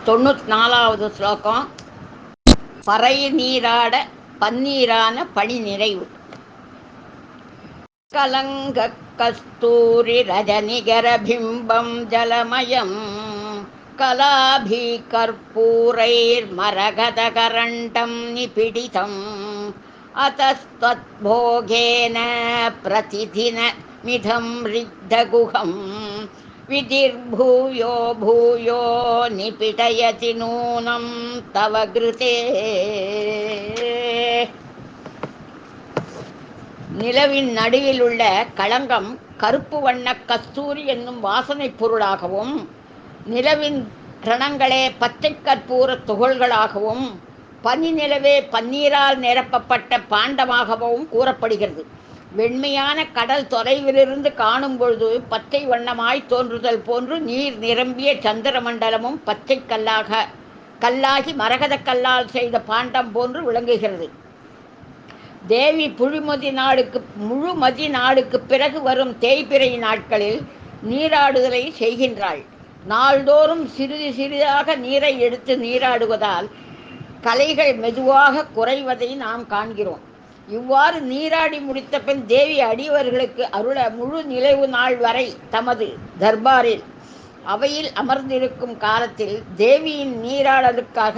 94வது ஸ்லோகம். பறை நீராட பன்னீரான பணி நிறைவு. கலங்க கஸ்தூரி ரஜனிகர பிம்பம் ஜலமயம் கலாபி கற்பூரைர் மரகத கரண்டம் நிபிடிதம் அத்தத்போகேன பிரதிதின மிதம் ரித்தகுகம் விதிர்பூயோ பூயோ நிபிடயதி நூனம் தவ கிருதே. நிலவின் நடுவில் உள்ள களங்கம் கருப்பு வண்ண கஸ்தூரி என்னும் வாசனை பொருளாகவும், நிலவின் கிரணங்களே பச்சை கற்பூர துகள்களாகவும், பனி நிலவே பன்னீரால் நிரப்பப்பட்ட பாண்டமாகவும் கூறப்படுகிறது. வெண்மையான கடல் தொலைவிலிருந்து காணும் பொழுது பச்சை வண்ணமாய் தோன்றுதல் போன்று நீர் நிரம்பிய சந்திர மண்டலமும் பச்சை கல்லாகி மரகத கல்லால் செய்த பாண்டம் போன்று விளங்குகிறது. தேவி முழுமதி நாளுக்கு பிறகு வரும் தேய்பிறை நாட்களில் நீராடுதலை செய்கின்றாள். நாள்தோறும் சிறிது சிறிதாக நீரை எடுத்து நீராடுவதால் கலைகள் மெதுவாக குறைவதை நாம் காண்கிறோம். இவ்வாறு நீராடி முடித்த பின் தேவி அடியவர்களுக்கு அருள முழு நிலவு நாள் வரை தமது தர்பாரில் அவையில் அமர்ந்திருக்கும் காலத்தில் தேவியின் நீராடலுக்காக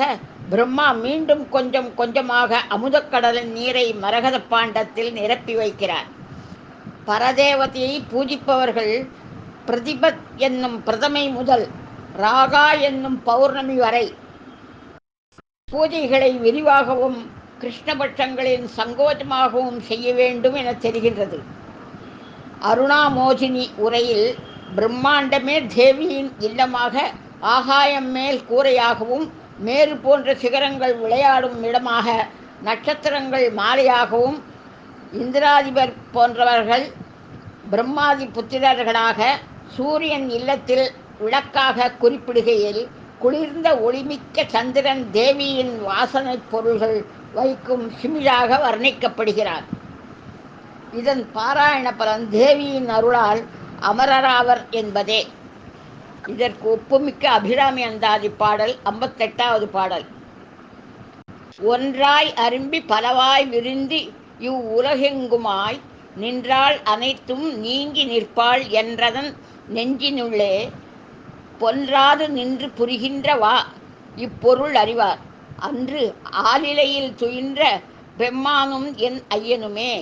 பிரம்மா மீண்டும் கொஞ்சம் கொஞ்சமாக அமுதக்கடலின் நீரை மரகத பாண்டத்தில் நிரப்பி வைக்கிறார். பரதேவதையை பூஜிப்பவர்கள் பிரதிபத் என்னும் பிரதமை முதல் ராகா என்னும் பௌர்ணமி வரை பூஜைகளை விரிவாகவும் கிருஷ்ணபட்சங்களின் சங்கோஜமாகவும் செய்ய வேண்டும் என தெரிகின்றது. அருணாமோகினி உரையில் பிரம்மாண்டமே தேவியின் இல்லமாக, ஆகாயம் மேல் கூரையாகவும், மேரு போன்ற சிகரங்கள் விளையாடும் இடமாக, நட்சத்திரங்கள் மாலையாகவும், இந்திராதிபர் போன்றவர்கள் பிரம்மாதி புத்திரர்களாக, சூரியன் இல்லத்தில் விளக்காக குறிப்பிடுகையில் குளிர்ந்த ஒளிமிக்க சந்திரன் தேவியின் வாசனை பொருள்கள் வைக்கும் சிமிழாக வர்ணிக்கப்படுகிறார். இதன் பாராயண பலன் தேவியின் அருளால் அமரராவர் என்பதே. இதற்கு ஒப்புமிக்க அபிராமி அந்தாதி பாடல் 58வது பாடல். ஒன்றாய் அரும்பி பலவாய் விரிந்து இவ்வுலகெங்குமாய் நின்றாள் அனைத்தும் நீங்கி நிற்பாள் என்றதன் நெஞ்சினுள்ளே பொன்றாது நின்று புரிகின்ற வா இப்பொருள் அறிவார். அன்று ஆலிலையில் துயின்ற பெம்மானும் என் ஐயனுமே.